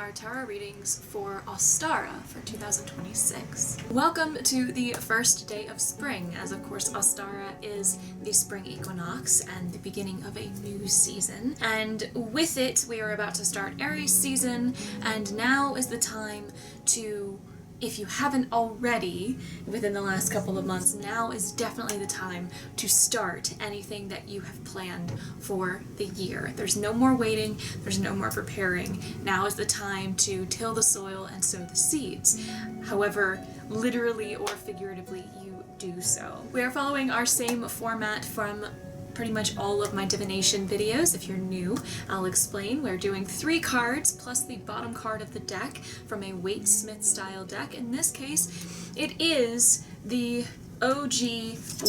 our tarot readings for Ostara for 2026. Welcome to the first day of spring, as of course Ostara is the spring equinox and the beginning of a new season. And with it, we are about to start Aries season, and now is the time to, if you haven't already within the last couple of months, now is definitely the time to start anything that you have planned for the year. There's no more waiting, there's no more preparing. Now is the time to till the soil and sow the seeds. However, literally or figuratively you do so. We are following our same format from pretty much all of my divination videos. If you're new, I'll explain. We're doing 3 cards plus the bottom card of the deck from a Waite-Smith style deck. In this case, it is the OG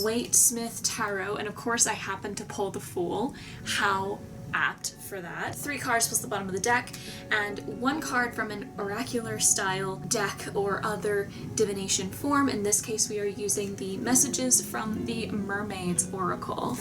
Waite-Smith Tarot, and of course I happen to pull the Fool. How apt for that. 3 cards plus the bottom of the deck, and 1 card from an oracular style deck or other divination form. In this case, we are using the messages from the Mermaids Oracle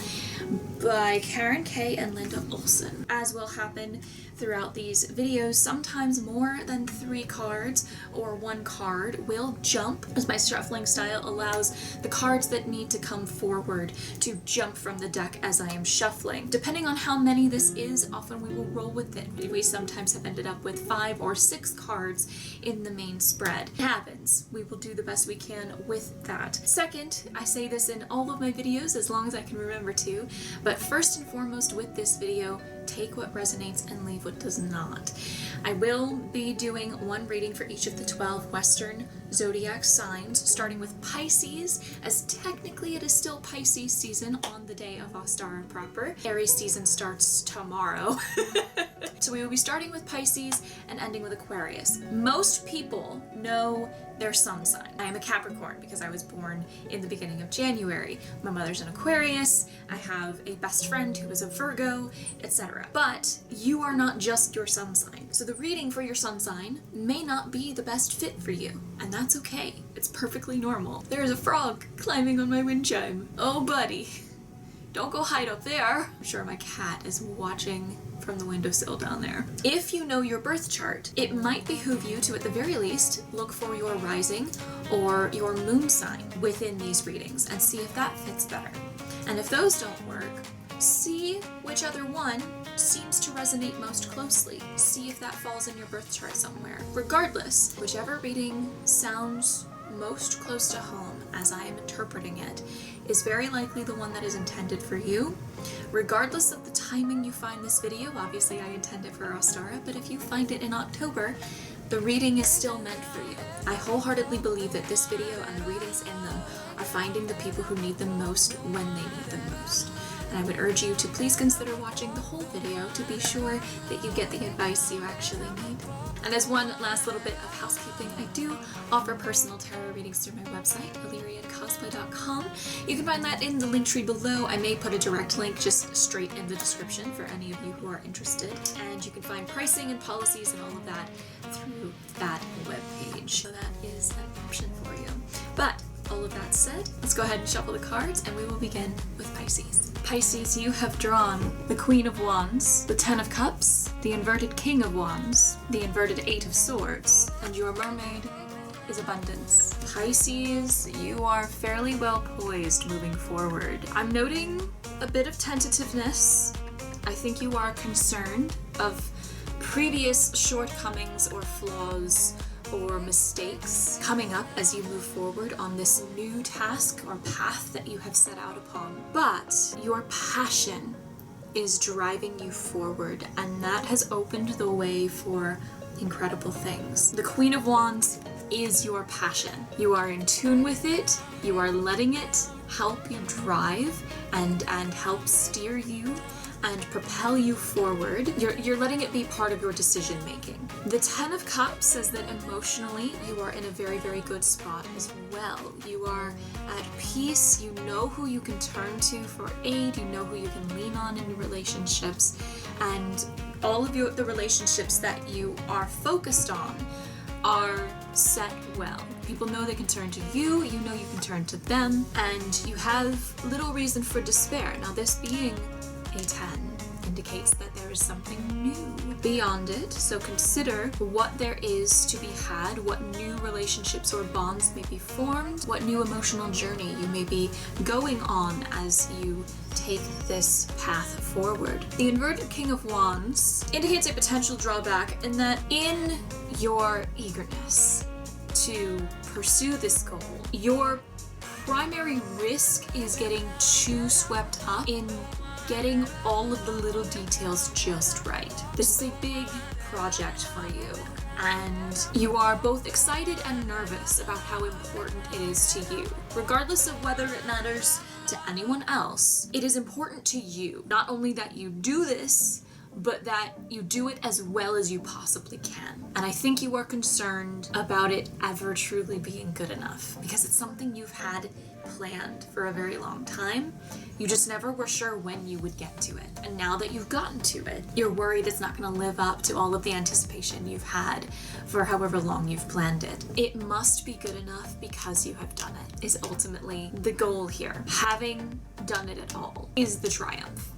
by Karen Kay and Linda Olson. As will happen throughout these videos, sometimes more than 3 cards or 1 card will jump, as my shuffling style allows the cards that need to come forward to jump from the deck as I am shuffling. Depending on how many this is, often we will roll with it. We sometimes have ended up with 5 or 6 cards in the main spread. It happens. We will do the best we can with that. Second, I say this in all of my videos as long as I can remember to, but first and foremost with this video, take what resonates and leave what does not. I will be doing 1 reading for each of the 12 Western zodiac signs, starting with Pisces, as technically it is still Pisces season on the day of Ostara proper. Aries season starts tomorrow. So we will be starting with Pisces and ending with Aquarius. Most people know their sun sign. I am a Capricorn because I was born in the beginning of January. My mother's an Aquarius, I have a best friend who is a Virgo, etc. But you are not just your sun sign. So the reading for your sun sign may not be the best fit for you, and that's okay. It's perfectly normal. There is a frog climbing on my wind chime. Oh buddy, don't go hide up there. I'm sure my cat is watching from the windowsill down there. If you know your birth chart, it might behoove you to, at the very least, look for your rising or your moon sign within these readings and see if that fits better. And if those don't work, see which other one seems to resonate most closely. See if that falls in your birth chart somewhere. Regardless, whichever reading sounds most close to home as I am interpreting it is very likely the one that is intended for you. Regardless of the timing you find this video, obviously I intend it for Ostara, but if you find it in October, the reading is still meant for you. I wholeheartedly believe that this video and the readings in them are finding the people who need them most when they need them most. And I would urge you to please consider watching the whole video to be sure that you get the advice you actually need. And as one last little bit of housekeeping, I do offer personal tarot readings through my website, aliriencosplay.com. You can find that in the link tree below. I may put a direct link just straight in the description for any of you who are interested. And you can find pricing and policies and all of that through that webpage. So that is an option for you. But all of that said, let's go ahead and shuffle the cards and we will begin with Pisces. Pisces, you have drawn the Queen of Wands, the 10 of Cups, the inverted King of Wands, the inverted 8 of Swords, and your mermaid is Abundance. Pisces, you are fairly well poised moving forward. I'm noting a bit of tentativeness. I think you are concerned of previous shortcomings or flaws or mistakes coming up as you move forward on this new task or path that you have set out upon. But your passion is driving you forward, and that has opened the way for incredible things. The Queen of Wands is your passion. You are in tune with it, you are letting it help you drive and help steer you and propel you forward. You're letting it be part of your decision making. The 10 of Cups says that emotionally you are in a very, very good spot as well. You are at peace, you know who you can turn to for aid, you know who you can lean on in your relationships, and all of the relationships that you are focused on are set well. People know they can turn to you, you know you can turn to them, and you have little reason for despair. Now, this being a 10, indicates that there is something new beyond it. So consider what there is to be had, what new relationships or bonds may be formed, what new emotional journey you may be going on as you take this path forward. The inverted King of Wands indicates a potential drawback in that in your eagerness to pursue this goal, your primary risk is getting too swept up in getting all of the little details just right. This is a big project for you, and you are both excited and nervous about how important it is to you. Regardless of whether it matters to anyone else, it is important to you. Not only that you do this, but that you do it as well as you possibly can. And I think you are concerned about it ever truly being good enough, because it's something you've had planned for a very long time. You just never were sure when you would get to it. And now that you've gotten to it, you're worried it's not going to live up to all of the anticipation you've had for however long you've planned it. It must be good enough because you have done it, is ultimately the goal here. Having done it at all is the triumph.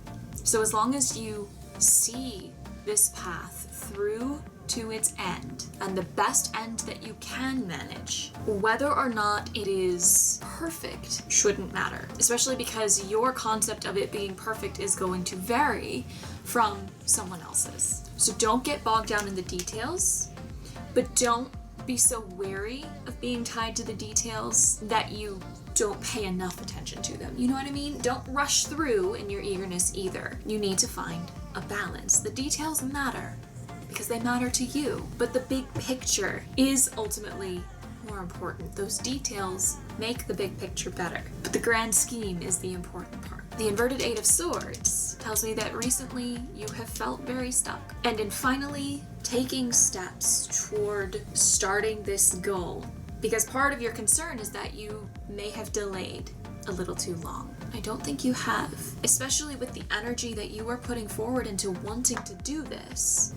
So as long as you see this path through to its end, and the best end that you can manage, whether or not it is perfect shouldn't matter, especially because your concept of it being perfect is going to vary from someone else's. So don't get bogged down in the details, but don't be so wary of being tied to the details that you don't pay enough attention to them. You know what I mean? Don't rush through in your eagerness either. You need to find a balance. The details matter because they matter to you, but the big picture is ultimately more important. Those details make the big picture better, but the grand scheme is the important part. The inverted Eight of Swords tells me that recently you have felt very stuck, and in finally taking steps toward starting this goal, because part of your concern is that you may have delayed a little too long. I don't think you have, especially with the energy that you are putting forward into wanting to do this.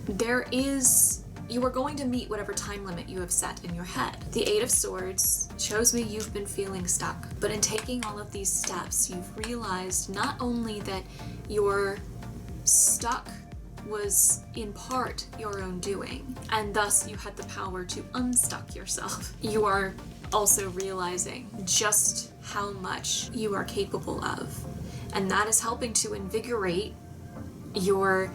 You are going to meet whatever time limit you have set in your head. The Eight of Swords shows me you've been feeling stuck, but in taking all of these steps, you've realized not only that you're stuck was in part your own doing, and thus you had the power to unstuck yourself. You are also realizing just how much you are capable of, and that is helping to invigorate your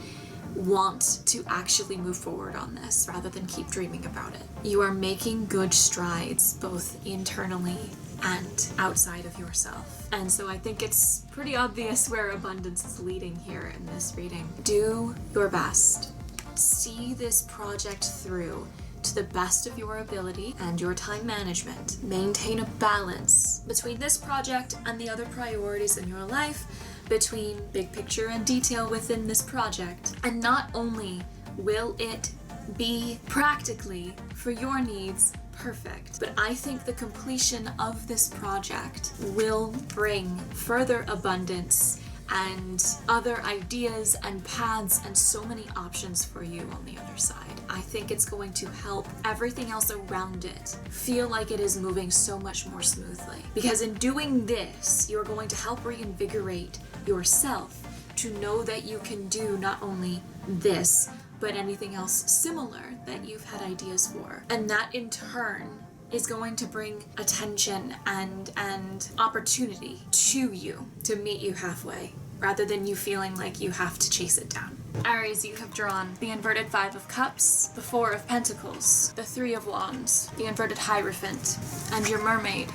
want to actually move forward on this rather than keep dreaming about it. You are making good strides both internally and outside of yourself. And so I think it's pretty obvious where abundance is leading here in this reading. Do your best. See this project through to the best of your ability and your time management. Maintain a balance between this project and the other priorities in your life, between big picture and detail within this project. And not only will it be practically for your needs perfect, but I think the completion of this project will bring further abundance and other ideas and paths and so many options for you on the other side. I think it's going to help everything else around it feel like it is moving so much more smoothly. Because in doing this, you're going to help reinvigorate yourself to know that you can do not only this, but anything else similar that you've had ideas for. And that in turn is going to bring attention and opportunity to you to meet you halfway, rather than you feeling like you have to chase it down. Aries, you have drawn the inverted Five of Cups, the Four of Pentacles, the Three of Wands, the inverted Hierophant, and your Mermaid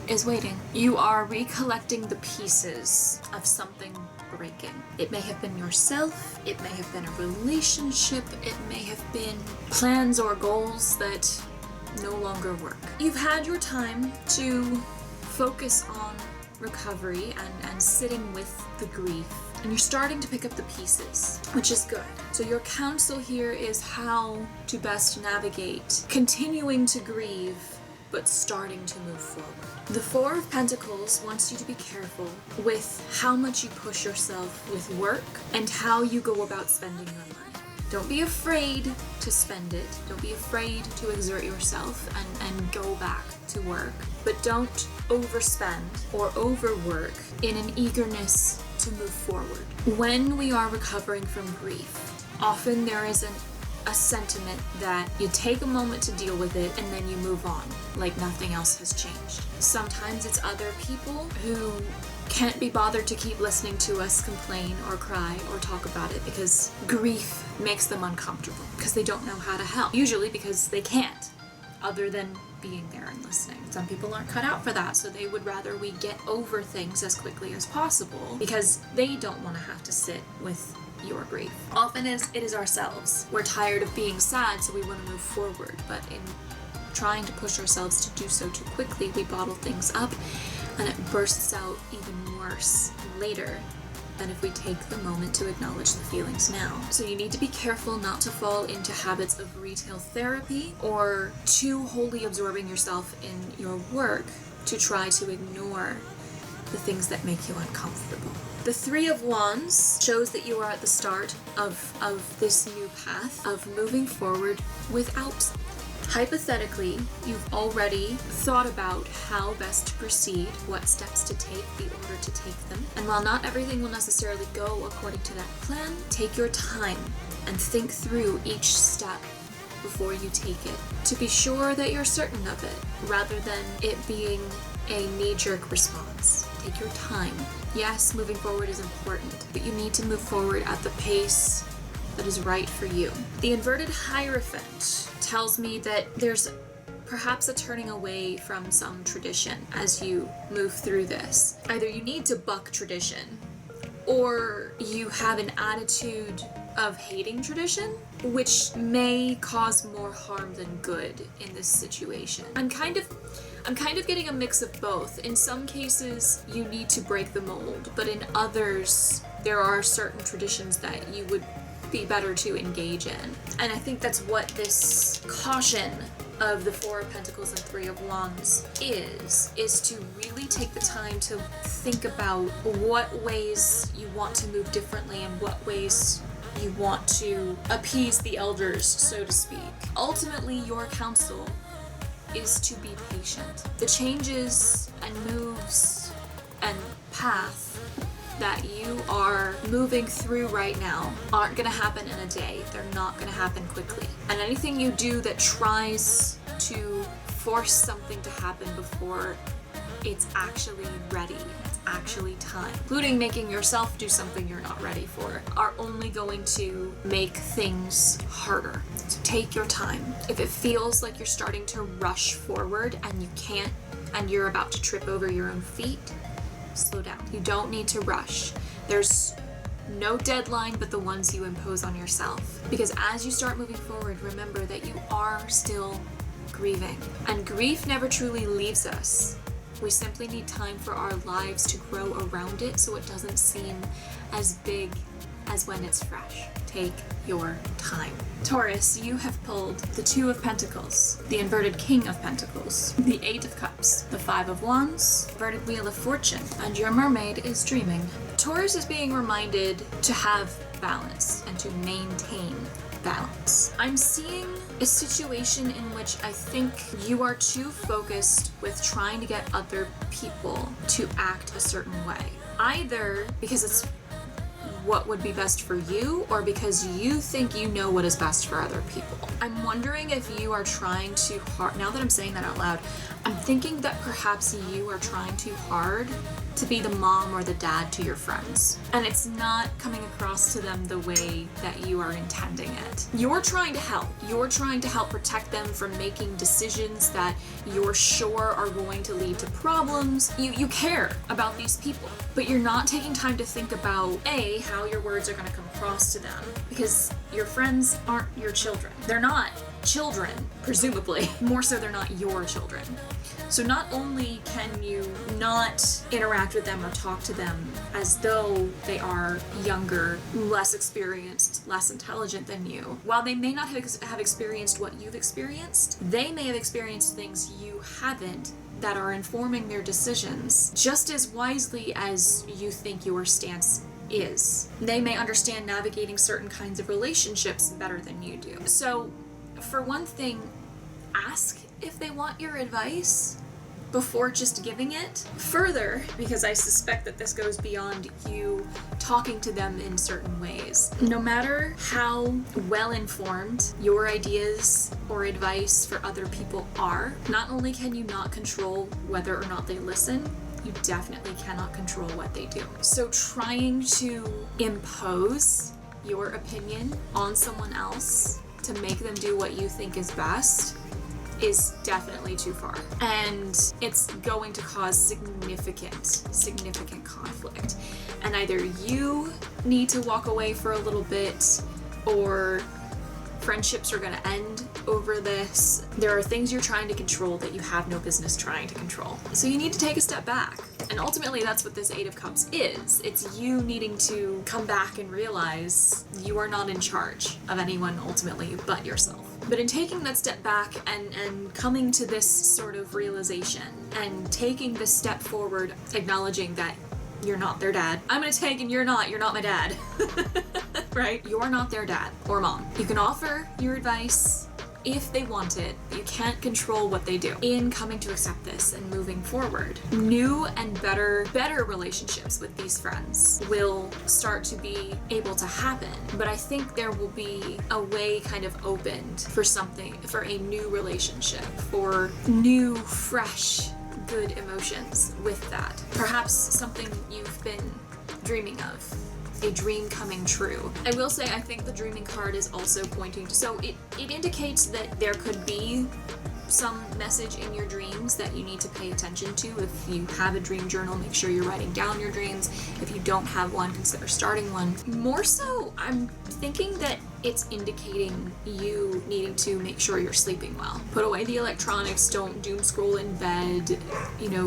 is waiting. You are recollecting the pieces of something breaking. It may have been yourself, it may have been a relationship, it may have been plans or goals that no longer work. You've had your time to focus on recovery and sitting with the grief, and you're starting to pick up the pieces, which is good. So your counsel here is how to best navigate continuing to grieve but starting to move forward. The Four of Pentacles wants you to be careful with how much you push yourself with work and how you go about spending your money. Don't be afraid to spend it. Don't be afraid to exert yourself and go back to work. But don't overspend or overwork in an eagerness to move forward. When we are recovering from grief, often there is a sentiment that you take a moment to deal with it and then you move on, like nothing else has changed. Sometimes it's other people who can't be bothered to keep listening to us complain or cry or talk about it because grief makes them uncomfortable, because they don't know how to help. Usually because they can't, other than being there and listening. Some people aren't cut out for that, so they would rather we get over things as quickly as possible because they don't want to have to sit with your grief. Often it is ourselves. We're tired of being sad, so we want to move forward, but in trying to push ourselves to do so too quickly, we bottle things up and it bursts out even worse later than if we take the moment to acknowledge the feelings now. So you need to be careful not to fall into habits of retail therapy or too wholly absorbing yourself in your work to try to ignore the things that make you uncomfortable. The Three of Wands shows that you are at the start of this new path of moving forward without. Hypothetically, you've already thought about how best to proceed, what steps to take, the order to take them. And while not everything will necessarily go according to that plan, take your time and think through each step before you take it, to be sure that you're certain of it, rather than it being a knee-jerk response. Take your time. Yes, moving forward is important, but you need to move forward at the pace that is right for you. The inverted Hierophant tells me that there's perhaps a turning away from some tradition as you move through this. Either you need to buck tradition, or you have an attitude of hating tradition, which may cause more harm than good in this situation. I'm kind of getting a mix of both. In some cases, you need to break the mold, but in others, there are certain traditions that you would be better to engage in. And I think that's what this caution of the Four of Pentacles and Three of Wands is to really take the time to think about what ways you want to move differently and what ways you want to appease the elders, so to speak. Ultimately, your counsel is to be patient. The changes and moves and path that you are moving through right now aren't going to happen in a day. They're not going to happen quickly. And anything you do that tries to force something to happen before it's actually ready, it's actually time, including making yourself do something you're not ready for, are only going to make things harder. So take your time. If it feels like you're starting to rush forward and you can't, and you're about to trip over your own feet, slow down. You don't need to rush. There's no deadline but the ones you impose on yourself. Because as you start moving forward, remember that you are still grieving. And grief never truly leaves us. We simply need time for our lives to grow around it so it doesn't seem as big as when it's fresh. Take your time. Taurus, you have pulled the Two of Pentacles, the inverted King of Pentacles, the Eight of Cups, the Five of Wands, inverted Wheel of Fortune, and your mermaid is dreaming. Taurus is being reminded to have balance and to maintain balance. I'm seeing a situation in which I think you are too focused with trying to get other people to act a certain way. Either because it's what would be best for you, or because you think you know what is best for other people. I'm wondering if you are trying too hard. Now that I'm saying that out loud, I'm thinking that perhaps you are trying too hard to be the mom or the dad to your friends, and it's not coming across to them the way that you are intending it. You're trying to help. You're trying to help protect them from making decisions that you're sure are going to lead to problems. You care about these people, but you're not taking time to think about A, how your words are going to come across to them, because your friends aren't your children. They're not children, presumably. More so, they're not your children. So not only can you not interact with them or talk to them as though they are younger, less experienced, less intelligent than you, while they may not have experienced what you've experienced, they may have experienced things you haven't that are informing their decisions just as wisely as you think your stance is. They may understand navigating certain kinds of relationships better than you do. So, for one thing, ask if they want your advice, before just giving it. Further, because I suspect that this goes beyond you talking to them in certain ways. No matter how well informed your ideas or advice for other people are, not only can you not control whether or not they listen, you definitely cannot control what they do. So trying to impose your opinion on someone else to make them do what you think is best is definitely too far. And it's going to cause significant conflict. And either you need to walk away for a little bit, or friendships are gonna end over this. There are things you're trying to control that you have no business trying to control. So you need to take a step back. And ultimately that's what this Eight of Cups is. It's you needing to come back and realize you are not in charge of anyone ultimately but yourself. But in taking that step back and coming to this sort of realization and taking this step forward, acknowledging that you're not their dad. I'm gonna take and you're not my dad. Right? You're not their dad or mom. You can offer your advice if they want it. You can't control what they do. In coming to accept this and moving forward, new and better relationships with these friends will start to be able to happen. But I think there will be a way kind of opened for a new relationship, for new, fresh, good emotions with that. Perhaps something you've been dreaming of. A dream coming true. I will say I think the dreaming card is also pointing to, so it indicates that there could be some message in your dreams that you need to pay attention to. If you have a dream journal, make sure you're writing down your dreams. If you don't have one, consider starting one. More so, I'm thinking that it's indicating you needing to make sure you're sleeping well. Put away the electronics, don't doom scroll in bed,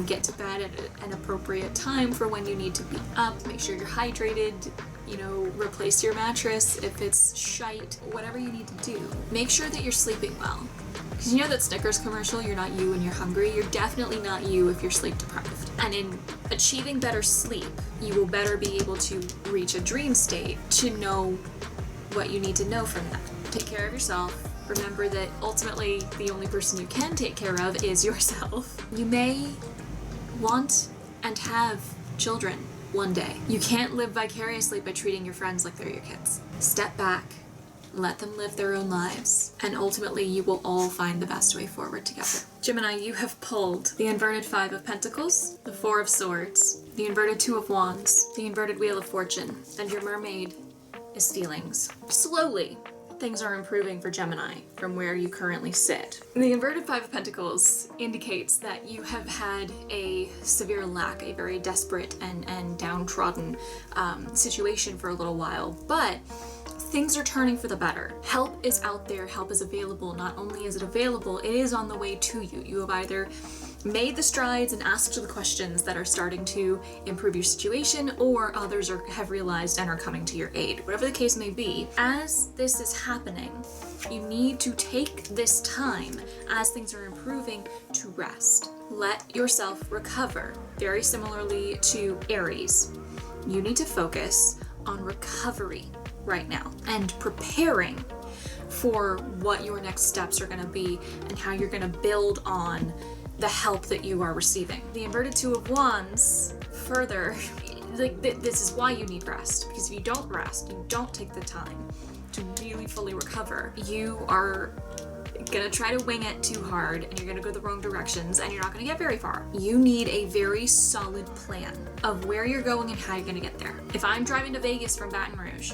get to bed at an appropriate time for when you need to be up. Make sure you're hydrated, replace your mattress if it's shite, whatever you need to do. Make sure that you're sleeping well. Because you know that Snickers commercial, you're not you when you're hungry, you're definitely not you if you're sleep deprived. And in achieving better sleep, you will better be able to reach a dream state to know what you need to know from that. Take care of yourself. Remember that ultimately the only person you can take care of is yourself. You may want and have children one day. You can't live vicariously by treating your friends like they're your kids. Step back. Let them live their own lives, and ultimately you will all find the best way forward together. Gemini, you have pulled the inverted Five of Pentacles, the Four of Swords, the inverted Two of Wands, the inverted Wheel of Fortune, and your mermaid is feelings. Slowly, things are improving for Gemini from where you currently sit. The inverted Five of Pentacles indicates that you have had a severe lack, a very desperate and downtrodden situation for a little while, but things are turning for the better. Help is out there, help is available. Not only is it available, it is on the way to you. You have either made the strides and asked the questions that are starting to improve your situation, or others have realized and are coming to your aid. Whatever the case may be, as this is happening, you need to take this time as things are improving to rest. Let yourself recover. Very similarly to Aries, you need to focus on recovery right now and preparing for what your next steps are going to be and how you're going to build on the help that you are receiving. The inverted Two of Wands, further, this is why you need rest, because if you don't rest, you don't take the time to really fully recover, you are gonna try to wing it too hard and you're gonna go the wrong directions and you're not gonna get very far. You need a very solid plan of where you're going and how you're gonna get there. If I'm driving to Vegas from Baton Rouge,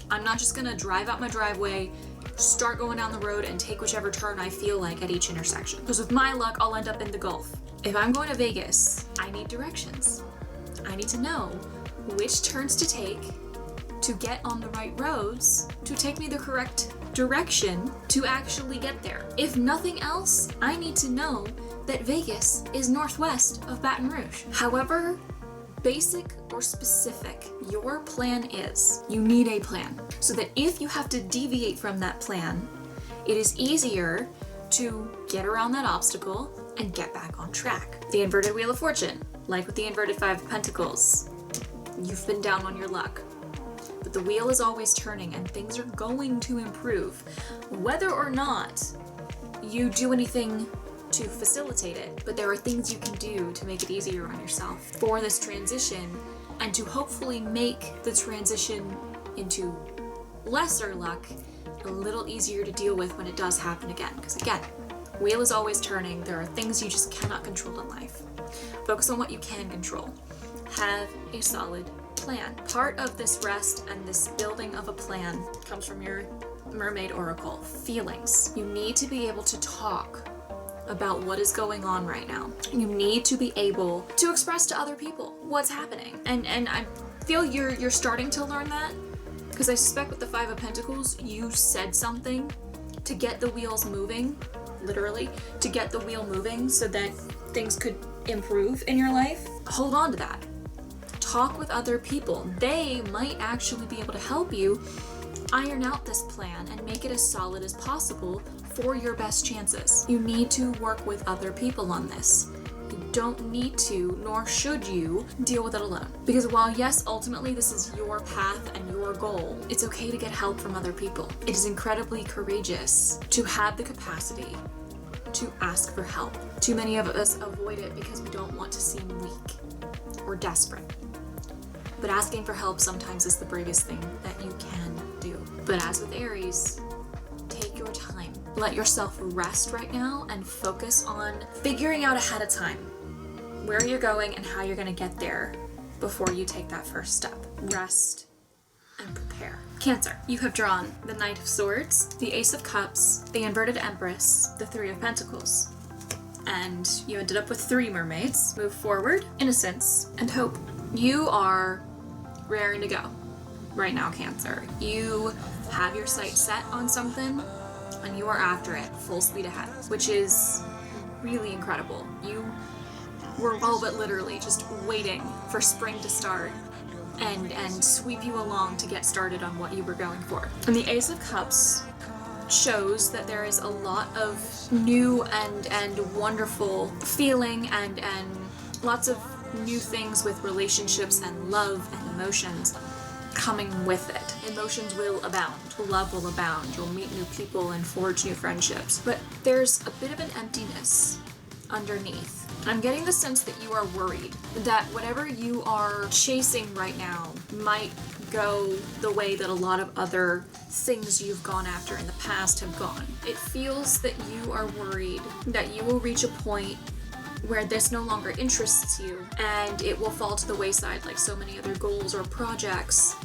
I'm not just gonna drive out my driveway, start going down the road and take whichever turn I feel like at each intersection. Because with my luck, I'll end up in the Gulf. If I'm going to Vegas, I need directions. I need to know which turns to take to get on the right roads to take me the correct direction to actually get there. If nothing else, I need to know that Vegas is northwest of Baton Rouge. However basic or specific your plan is, you need a plan so that if you have to deviate from that plan, it is easier to get around that obstacle and get back on track. The inverted Wheel of Fortune, like with the inverted Five of Pentacles, you've been down on your luck. But the wheel is always turning and things are going to improve. Whether or not you do anything to facilitate it, but there are things you can do to make it easier on yourself for this transition and to hopefully make the transition into lesser luck a little easier to deal with when it does happen again. Because again, wheel is always turning. There are things you just cannot control in life. Focus on what you can control. Have a solid plan. Part of this rest and this building of a plan comes from your Mermaid Oracle. Feelings. You need to be able to talk about what is going on right now. You need to be able to express to other people what's happening. And I feel you're starting to learn that, because I suspect with the Five of Pentacles, you said something to get the wheels moving, literally, to get the wheel moving so that things could improve in your life. Hold on to that. Talk with other people. They might actually be able to help you iron out this plan and make it as solid as possible for your best chances. You need to work with other people on this. You don't need to, nor should you, deal with it alone. Because while yes, ultimately this is your path and your goal, it's okay to get help from other people. It is incredibly courageous to have the capacity to ask for help. Too many of us avoid it because we don't want to seem weak or desperate. But asking for help sometimes is the bravest thing that you can do. But as with Aries, take your time. Let yourself rest right now and focus on figuring out ahead of time where you're going and how you're going to get there before you take that first step. Rest and prepare. Cancer, you have drawn the Knight of Swords, the Ace of Cups, the Inverted Empress, the Three of Pentacles. And you ended up with 3 mermaids. Move forward, innocence, and hope. You are raring to go right now, Cancer. You have your sights set on something and you are after it full speed ahead, which is really incredible. You were all but literally just waiting for spring to start and sweep you along to get started on what you were going for. And the Ace of Cups shows that there is a lot of new and wonderful feeling and lots of new things with relationships and love and emotions coming with it. Emotions will abound. Love will abound. You'll meet new people and forge new friendships. But there's a bit of an emptiness underneath. I'm getting the sense that you are worried that whatever you are chasing right now might go the way that a lot of other things you've gone after in the past have gone. It feels that you are worried that you will reach a point where this no longer interests you and it will fall to the wayside like so many other goals or projects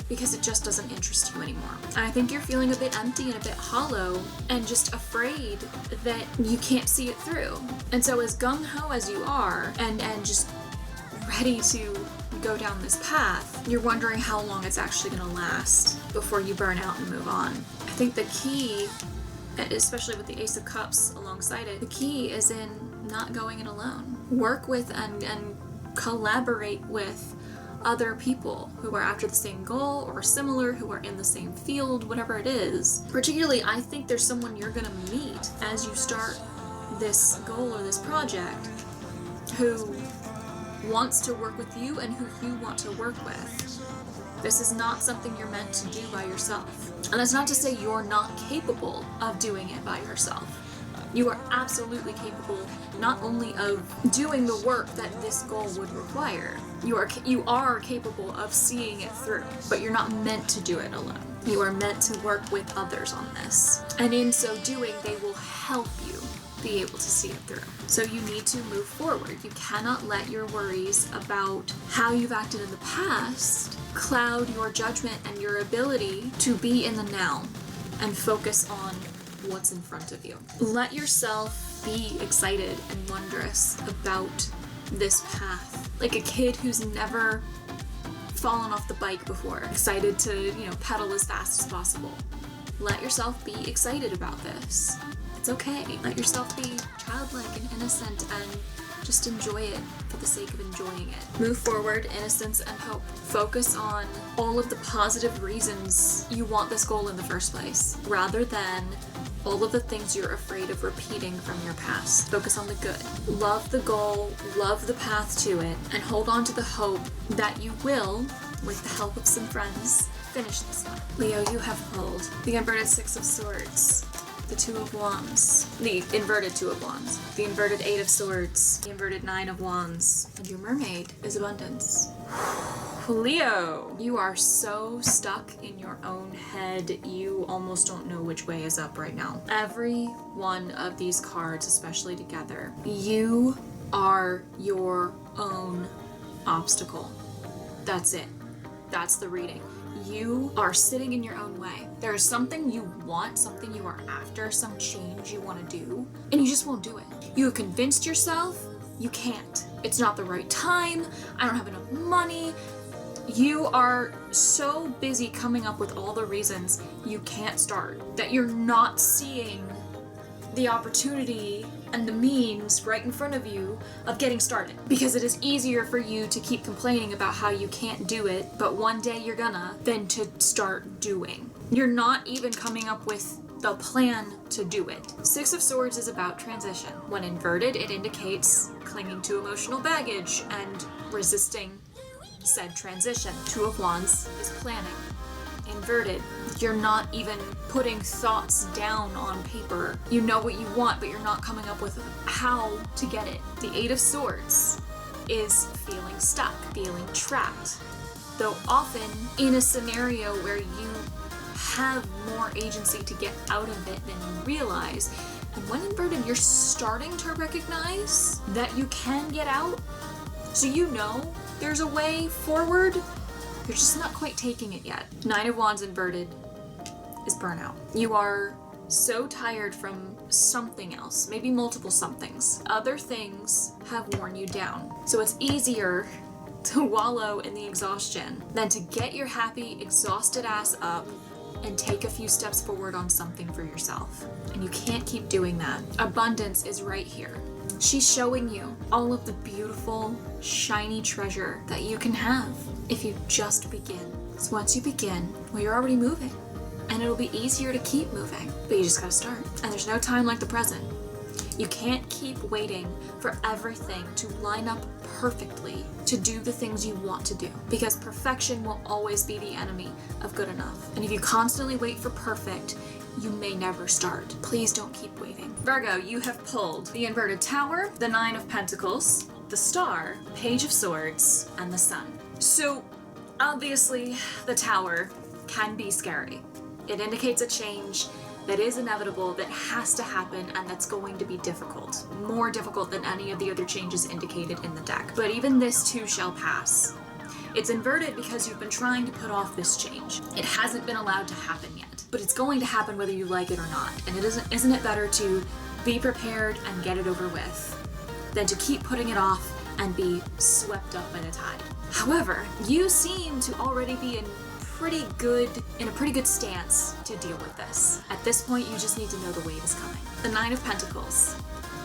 because it just doesn't interest you anymore. And I think you're feeling a bit empty and a bit hollow and just afraid that you can't see it through. And so as gung-ho as you are and just ready to go down this path, you're wondering how long it's actually going to last before you burn out and move on. I think the key, especially with the Ace of Cups alongside it, the key is in not going it alone. Work with and collaborate with other people who are after the same goal or similar, who are in the same field, whatever it is. Particularly, I think there's someone you're gonna meet as you start this goal or this project who wants to work with you and who you want to work with. This is not something you're meant to do by yourself. And that's not to say you're not capable of doing it by yourself. You are absolutely capable not only of doing the work that this goal would require, you are capable of seeing it through, but you're not meant to do it alone. You are meant to work with others on this. And in so doing, they will help you be able to see it through. So you need to move forward. You cannot let your worries about how you've acted in the past cloud your judgment and your ability to be in the now and focus on what's in front of you. Let yourself be excited and wondrous about this path. Like a kid who's never fallen off the bike before, excited to, pedal as fast as possible. Let yourself be excited about this. It's okay. Let yourself be childlike and innocent and just enjoy it for the sake of enjoying it. Move forward, innocence and hope. Focus on all of the positive reasons you want this goal in the first place, rather than all of the things you're afraid of repeating from your past. Focus on the good. Love the goal, love the path to it, and hold on to the hope that you will, with the help of some friends, finish this one. Leo, you have pulled the Inverted Six of Swords, the Two of Wands, the inverted Two of Wands, the inverted Eight of Swords, the inverted Nine of Wands, and your mermaid is abundance. Leo, you are so stuck in your own head, you almost don't know which way is up right now. Every one of these cards, especially together, you are your own obstacle. That's it. That's the reading. You are sitting in your own way. There is something you want, something you are after, some change you want to do, and you just won't do it. You have convinced yourself you can't. It's not the right time. I don't have enough money. You are so busy coming up with all the reasons you can't start that you're not seeing the opportunity and the means right in front of you of getting started. Because it is easier for you to keep complaining about how you can't do it, but one day you're gonna, than to start doing. You're not even coming up with the plan to do it. Six of Swords is about transition. When inverted, it indicates clinging to emotional baggage and resisting said transition. Two of Wands is planning. Inverted, you're not even putting thoughts down on paper. You know what you want, but you're not coming up with how to get it. The Eight of Swords is feeling stuck, feeling trapped, though often in a scenario where you have more agency to get out of it than you realize. And when inverted, you're starting to recognize that you can get out. So you know there's a way forward. You're just not quite taking it yet. Nine of Wands inverted is burnout. You are so tired from something else, maybe multiple somethings. Other things have worn you down. So it's easier to wallow in the exhaustion than to get your happy, exhausted ass up and take a few steps forward on something for yourself. And you can't keep doing that. Abundance is right here. She's showing you all of the beautiful, shiny treasure that you can have if you just begin. So once you begin, well, you're already moving. And it'll be easier to keep moving. But you just gotta start. And there's no time like the present. You can't keep waiting for everything to line up perfectly to do the things you want to do. Because perfection will always be the enemy of good enough. And if you constantly wait for perfect, you may never start. Please don't keep waiting. Virgo, you have pulled the inverted Tower, the Nine of Pentacles, the Star, Page of Swords, and the Sun. So obviously the Tower can be scary. It indicates a change that is inevitable, that has to happen, and that's going to be difficult. More difficult than any of the other changes indicated in the deck. But even this too shall pass. It's inverted because you've been trying to put off this change. It hasn't been allowed to happen yet. But it's going to happen whether you like it or not. And isn't it better to be prepared and get it over with than to keep putting it off and be swept up by the tide? However, you seem to already be in a pretty good stance to deal with this. At this point, you just need to know the wave is coming. The Nine of Pentacles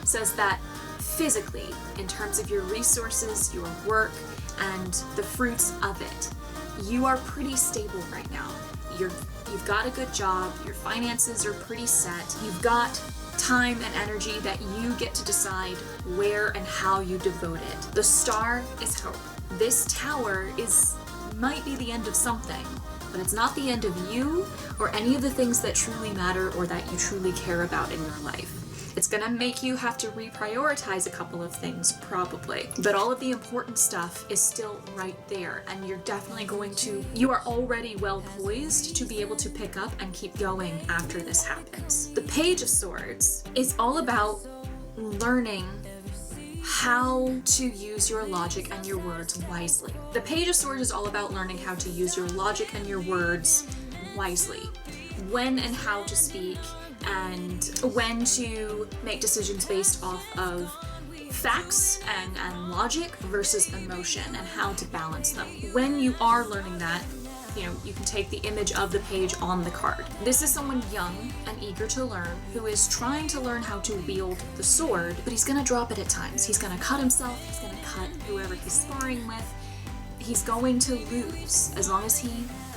says that physically, in terms of your resources, your work, and the fruits of it, you are pretty stable right now. You've got a good job, your finances are pretty set, you've got time and energy that you get to decide where and how you devote it. The Star is hope. This Tower might be the end of something, but it's not the end of you or any of the things that truly matter or that you truly care about in your life. It's gonna make you have to reprioritize a couple of things, probably. But all of the important stuff is still right there, and you are already well poised to be able to pick up and keep going after this happens. The Page of Swords is all about learning how to use your logic and your words wisely. The Page of Swords is all about learning how to use your logic and your words wisely. When and how to speak, and when to make decisions based off of facts and logic versus emotion, and how to balance them. When you are learning that, you can take the image of the page on the card. This is someone young and eager to learn who is trying to learn how to wield the sword, but he's gonna drop it at times. He's gonna cut himself, he's gonna cut whoever he's sparring with. He's going to lose as long as he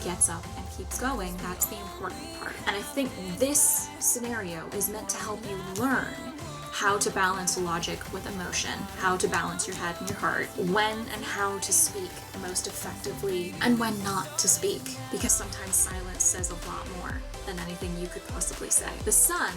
gets up and keeps going. That's the important part. And I think this scenario is meant to help you learn how to balance logic with emotion, how to balance your head and your heart, when and how to speak most effectively, and when not to speak, because sometimes silence says a lot more than anything you could possibly say. The sun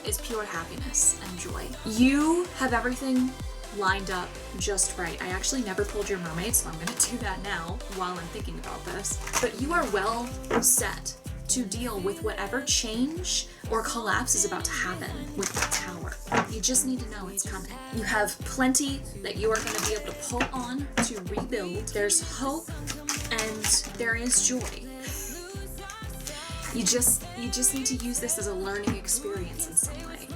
is pure happiness and joy. You have everything lined up just right. I actually never pulled your mermaid, so I'm gonna do that now while I'm thinking about this. But you are well set to deal with whatever change or collapse is about to happen with the Tower. You just need to know it's coming. You have plenty that you are going to be able to pull on to rebuild. There's hope and there is joy. You just need to use this as a learning experience in some way.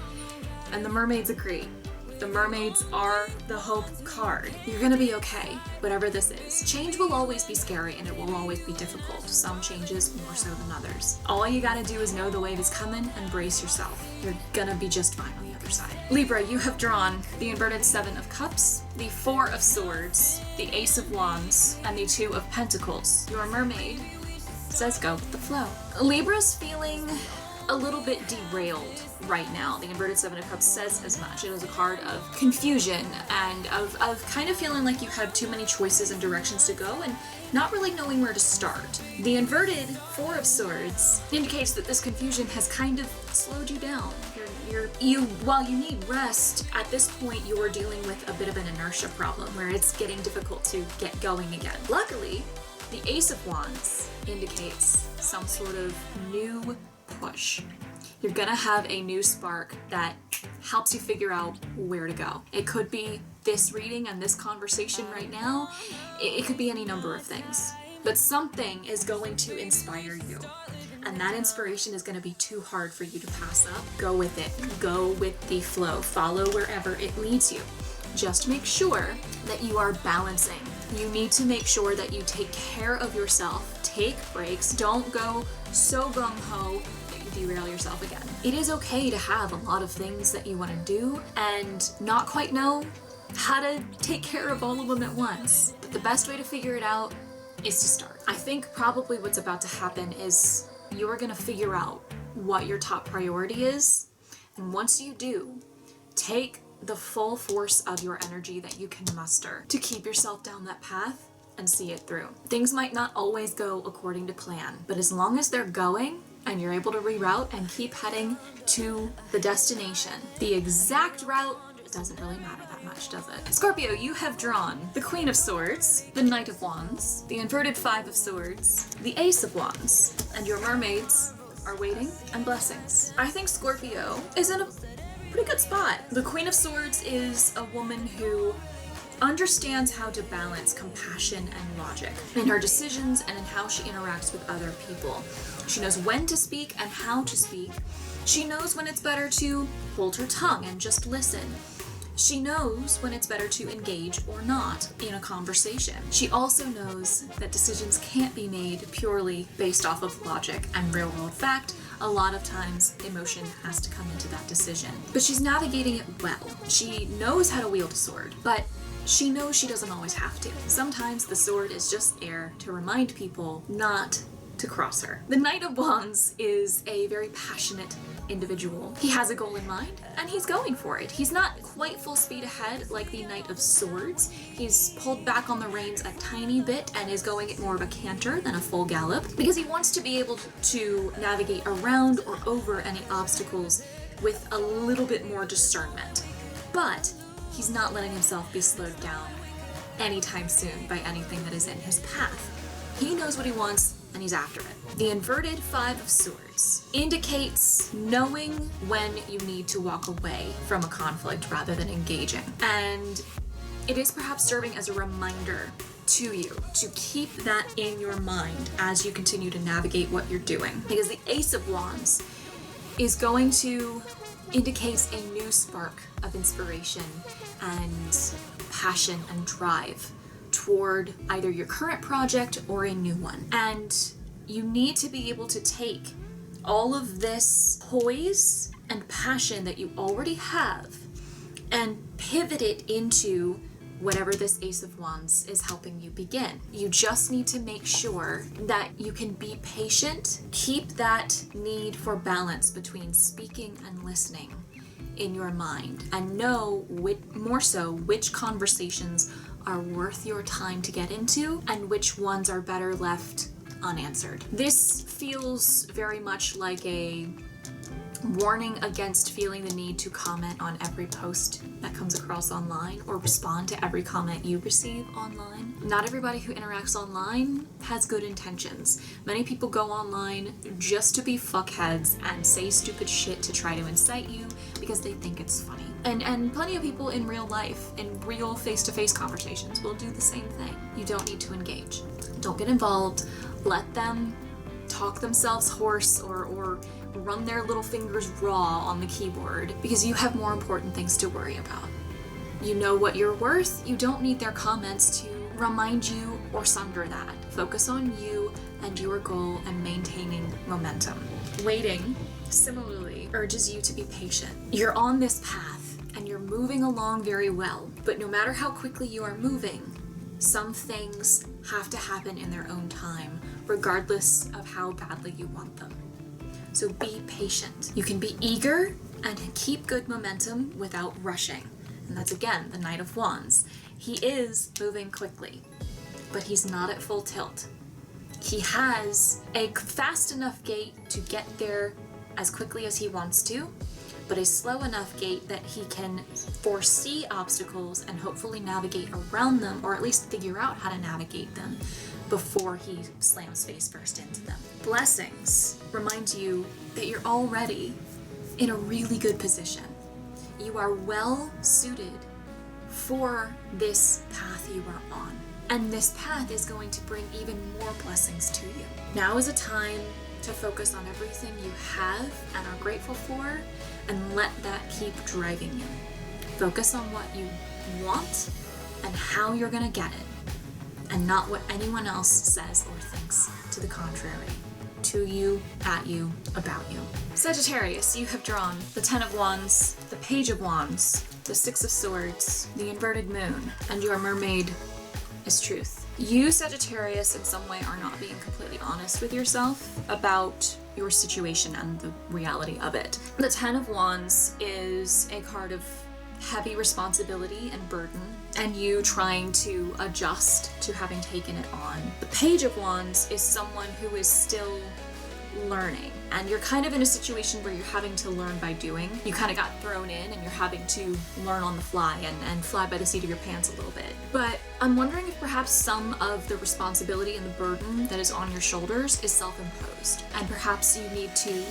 And the mermaids agree. The mermaids are the hope card. You're gonna be okay, whatever this is. Change will always be scary and it will always be difficult. Some changes more so than others. All you gotta do is know the wave is coming and brace yourself. You're gonna be just fine on the other side. Libra, you have drawn the inverted 7 of Cups, the 4 of Swords, the Ace of Wands, and the 2 of Pentacles. Your mermaid says go with the flow. Libra's feeling a little bit derailed right now. The inverted 7 of Cups says as much. It is a card of confusion and of kind of feeling like you have too many choices and directions to go and not really knowing where to start. The inverted 4 of Swords indicates that this confusion has kind of slowed you down. While you need rest, at this point you're dealing with a bit of an inertia problem where it's getting difficult to get going again. Luckily, the Ace of Wands indicates some sort of new push. You're gonna have a new spark that helps you figure out where to go. It could be this reading and this conversation right now. It could be any number of things. But something is going to inspire you. And that inspiration is gonna be too hard for you to pass up. Go with it. Go with the flow. Follow wherever it leads you. Just make sure that you are balancing. You need to make sure that you take care of yourself. Take breaks. Don't go so gung-ho that you derail yourself again. It is okay to have a lot of things that you want to do and not quite know how to take care of all of them at once. But the best way to figure it out is to start. I think probably what's about to happen is you're going to figure out what your top priority is. And once you do, take the full force of your energy that you can muster to keep yourself down that path and see it through. Things might not always go according to plan, but as long as they're going and you're able to reroute and keep heading to the destination, the exact route doesn't really matter that much, does it? Scorpio, you have drawn the Queen of Swords, the Knight of Wands, the inverted 5 of Swords, the Ace of Wands, and your mermaids are waiting and blessings. I think Scorpio is in a pretty good spot. The Queen of Swords is a woman who understands how to balance compassion and logic in her decisions and in how she interacts with other people. She knows when to speak and how to speak. She knows when it's better to hold her tongue and just listen. She knows when it's better to engage or not in a conversation. She also knows that decisions can't be made purely based off of logic and real world fact. A lot of times emotion has to come into that decision. But she's navigating it well. She knows how to wield a sword, but she knows she doesn't always have to. Sometimes the sword is just there to remind people not to cross her. The Knight of Wands is a very passionate individual. He has a goal in mind and he's going for it. He's not quite full speed ahead like the Knight of Swords. He's pulled back on the reins a tiny bit and is going at more of a canter than a full gallop because he wants to be able to navigate around or over any obstacles with a little bit more discernment. But he's not letting himself be slowed down anytime soon by anything that is in his path. He knows what he wants and he's after it. The inverted 5 of Swords indicates knowing when you need to walk away from a conflict rather than engaging. And it is perhaps serving as a reminder to you to keep that in your mind as you continue to navigate what you're doing. Because the Ace of Wands is going to indicate a new spark of inspiration and passion and drive toward either your current project or a new one. And you need to be able to take all of this poise and passion that you already have and pivot it into whatever this Ace of Wands is helping you begin. You just need to make sure that you can be patient, keep that need for balance between speaking and listening in your mind and know more so which conversations are worth your time to get into and which ones are better left unanswered. This feels very much like a warning against feeling the need to comment on every post that comes across online or respond to every comment you receive online. Not everybody who interacts online has good intentions. Many people go online just to be fuckheads and say stupid shit to try to incite you because they think it's funny. And plenty of people in real life, in real face-to-face conversations, will do the same thing. You don't need to engage. Don't get involved. Let them talk themselves hoarse or run their little fingers raw on the keyboard because you have more important things to worry about. You know what you're worth. You don't need their comments to remind you or sunder that. Focus on you and your goal and maintaining momentum. Waiting, similarly, urges you to be patient. You're on this path and you're moving along very well, but no matter how quickly you are moving, some things have to happen in their own time, regardless of how badly you want them. So be patient. You can be eager and keep good momentum without rushing. And that's again the Knight of Wands. He is moving quickly, but he's not at full tilt. He has a fast enough gait to get there as quickly as he wants to, but a slow enough gait that he can foresee obstacles and hopefully navigate around them, or at least figure out how to navigate them before he slams face first into them. Blessings remind you that you're already in a really good position. You are well suited for this path you are on. And this path is going to bring even more blessings to you. Now is a time to focus on everything you have and are grateful for, and let that keep driving you. Focus on what you want and how you're gonna get it, and not what anyone else says or thinks to the contrary, to you, at you, about you. Sagittarius, you have drawn the Ten of Wands, the Page of Wands, the Six of Swords, the Inverted Moon, and your Mermaid is Truth. You, Sagittarius, in some way are not being completely honest with yourself about your situation and the reality of it. The Ten of Wands is a card of heavy responsibility and burden, and you trying to adjust to having taken it on. The Page of Wands is someone who is still learning, and you're kind of in a situation where you're having to learn by doing. You kind of got thrown in and you're having to learn on the fly and fly by the seat of your pants a little bit. But I'm wondering if perhaps some of the responsibility and the burden that is on your shoulders is self-imposed, and perhaps you need to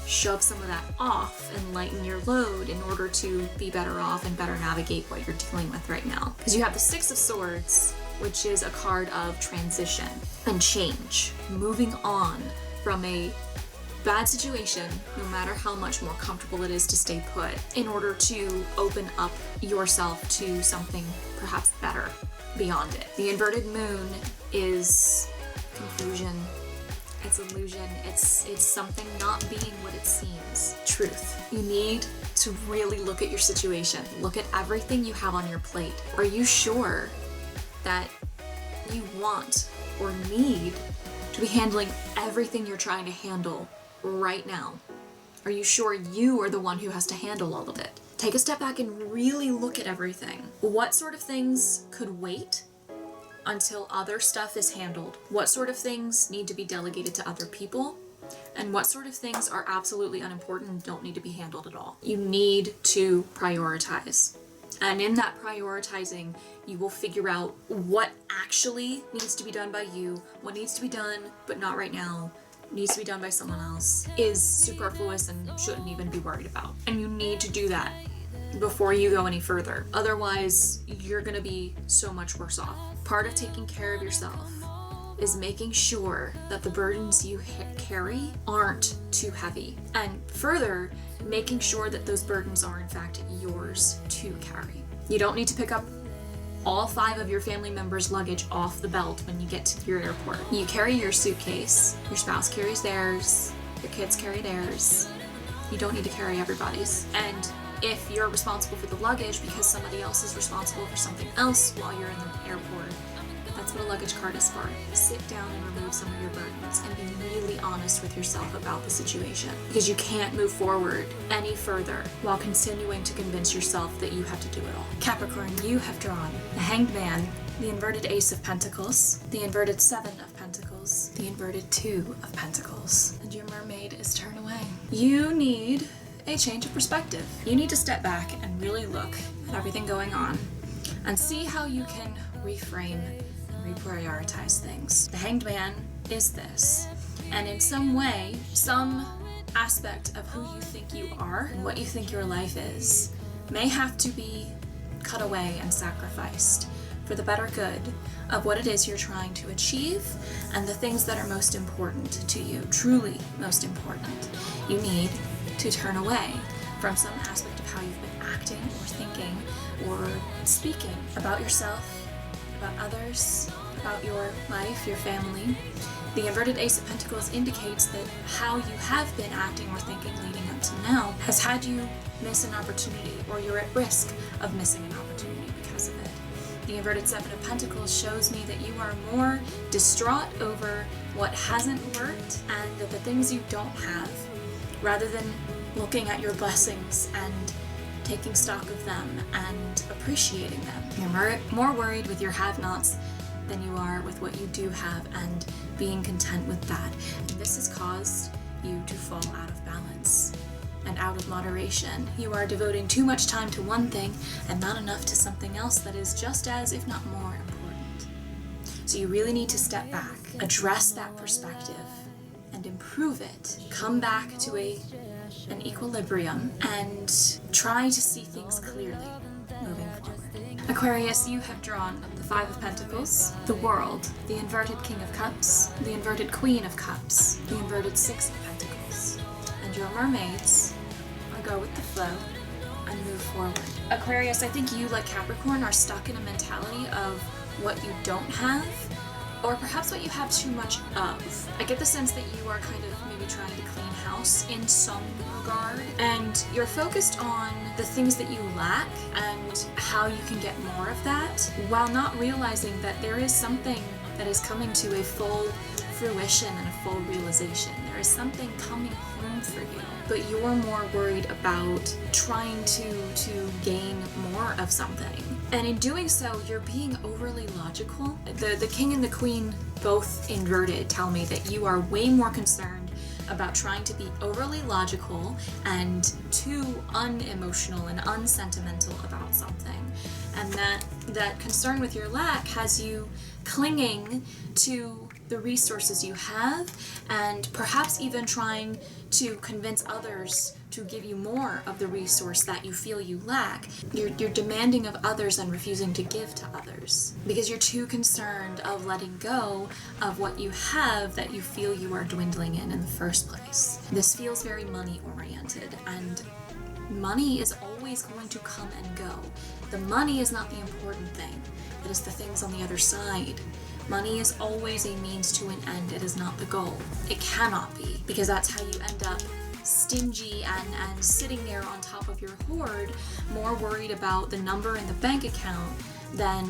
shove some of that off and lighten your load in order to be better off and better navigate what you're dealing with right now. Because you have the Six of Swords, which is a card of transition and change, moving on from a bad situation, no matter how much more comfortable it is to stay put, in order to open up yourself to something perhaps better beyond it. The Inverted Moon is confusion, it's illusion, it's something not being what it seems. Truth. You need to really look at your situation, look at everything you have on your plate. Are you sure that you want or need to be handling everything you're trying to handle right now? Are you sure you are the one who has to handle all of it? Take a step back and really look at everything. What sort of things could wait until other stuff is handled? What sort of things need to be delegated to other people? And what sort of things are absolutely unimportant and don't need to be handled at all? You need to prioritize. And in that prioritizing, you will figure out what actually needs to be done by you, what needs to be done, but not right now, needs to be done by someone else, is superfluous and shouldn't even be worried about. And you need to do that before you go any further. Otherwise, you're gonna be so much worse off. Part of taking care of yourself is making sure that the burdens you carry aren't too heavy. And further, making sure that those burdens are in fact yours to carry. You don't need to pick up all 5 of your family members' luggage off the belt when you get to your airport. You carry your suitcase, your spouse carries theirs, your kids carry theirs. You don't need to carry everybody's. And if you're responsible for the luggage because somebody else is responsible for something else while you're in the airport, that's That's what a luggage cart is for. Sit down and remove some of your burdens and be really honest with yourself about the situation, because you can't move forward any further while continuing to convince yourself that you have to do it all. Capricorn, you have drawn the Hanged Man, the inverted Ace of Pentacles, the inverted Seven of Pentacles, the inverted Two of Pentacles, and your mermaid is turned away. You need a change of perspective. You need to step back and really look at everything going on and see how you can reframe and reprioritize things. The Hanged Man is this, and in some way, some aspect of who you think you are and what you think your life is may have to be cut away and sacrificed for the better good of what it is you're trying to achieve and the things that are most important to you, truly most important. You need to turn away from some aspect of how you've been acting or thinking or speaking about yourself, about others, about your life, your family. The inverted Ace of Pentacles indicates that how you have been acting or thinking leading up to now has had you miss an opportunity, or you're at risk of missing an opportunity because of it. The inverted Seven of Pentacles shows me that you are more distraught over what hasn't worked and the things you don't have, rather than looking at your blessings and taking stock of them and appreciating them. You're more worried with your have-nots than you are with what you do have and being content with that. And this has caused you to fall out of balance and out of moderation. You are devoting too much time to one thing and not enough to something else that is just as, if not more, important. So you really need to step back, address that perspective, and improve it. Come back to an equilibrium and try to see things clearly moving forward. Aquarius, you have drawn the Five of Pentacles, the World, the inverted King of Cups, the inverted Queen of Cups, the inverted Six of Pentacles, and your mermaids are go with the flow and move forward. Aquarius, I think you, like Capricorn, are stuck in a mentality of what you don't have, or perhaps what you have too much of. I get the sense that you are kind of maybe trying to clean house in some regard, and you're focused on the things that you lack and how you can get more of that, while not realizing that there is something that is coming to a full fruition and a full realization. There is something coming home for you, but you're more worried about trying to gain more of something. And in doing so, you're being overly logical. The King and the Queen, both inverted, tell me that you are way more concerned about trying to be overly logical and too unemotional and unsentimental about something. And that concern with your lack has you clinging to the resources you have, and perhaps even trying to convince others to give you more of the resource that you feel you lack. You're demanding of others and refusing to give to others because you're too concerned of letting go of what you have that you feel you are dwindling in the first place. This feels very money oriented, and money is always going to come and go. The money is not the important thing. It is the things on the other side. Money is always a means to an end. It is not the goal. It cannot be, because that's how you end up stingy and sitting there on top of your hoard, more worried about the number in the bank account than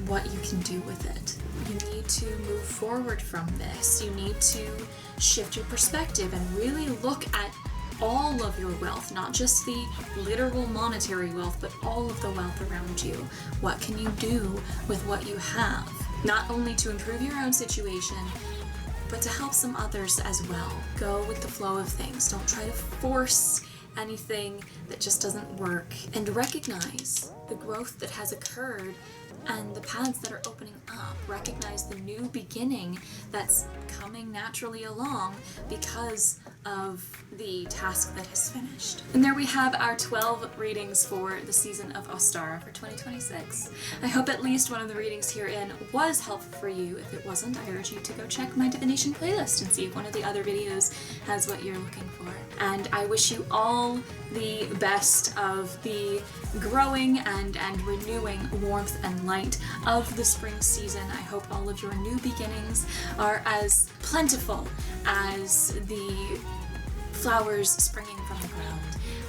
what you can do with it. You need to move forward from this. You need to shift your perspective and really look at all of your wealth, not just the literal monetary wealth, but all of the wealth around you. What can you do with what you have? Not only to improve your own situation, but to help some others as well. Go with the flow of things. Don't try to force anything that just doesn't work. And recognize the growth that has occurred and the paths that are opening up. Recognize the new beginning that's coming naturally along because of the task that has finished. And there we have our 12 readings for the season of Ostara for 2026. I hope at least one of the readings herein was helpful for you. If it wasn't, I urge you to go check my divination playlist and see if one of the other videos has what you're looking for. And I wish you all the best of the growing and renewing warmth and light of the spring season. I hope all of your new beginnings are as plentiful as the flowers springing from the ground.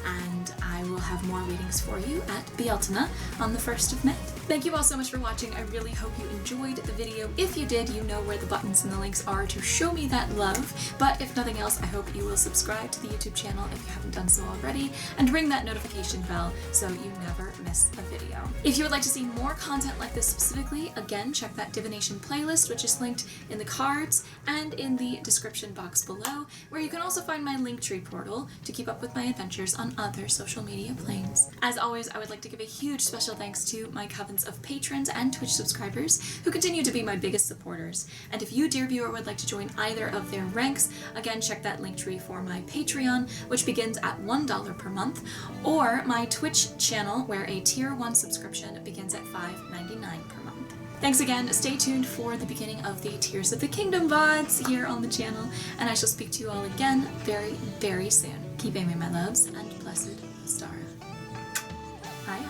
And I will have more readings for you at Bealtaine on the 1st of May. Thank you all so much for watching. I really hope you enjoyed the video. If you did, you know where the buttons and the links are to show me that love. But if nothing else, I hope you will subscribe to the YouTube channel if you haven't done so already, and ring that notification bell so you never miss a video. If you would like to see more content like this specifically, again, check that divination playlist, which is linked in the cards and in the description box below, where you can also find my Linktree portal to keep up with my adventures on other social media planes. As always, I would like to give a huge special thanks to my coven of patrons and Twitch subscribers who continue to be my biggest supporters. And if you, dear viewer, would like to join either of their ranks, again, check that link tree for my Patreon, which begins at $1 per month, or my Twitch channel, where a tier 1 subscription begins at $5.99 per month. Thanks again. Stay tuned for the beginning of the Tears of the Kingdom VODs here on the channel, and I shall speak to you all again very, very soon. Keep aiming, my loves, and blessed Ostara. Bye.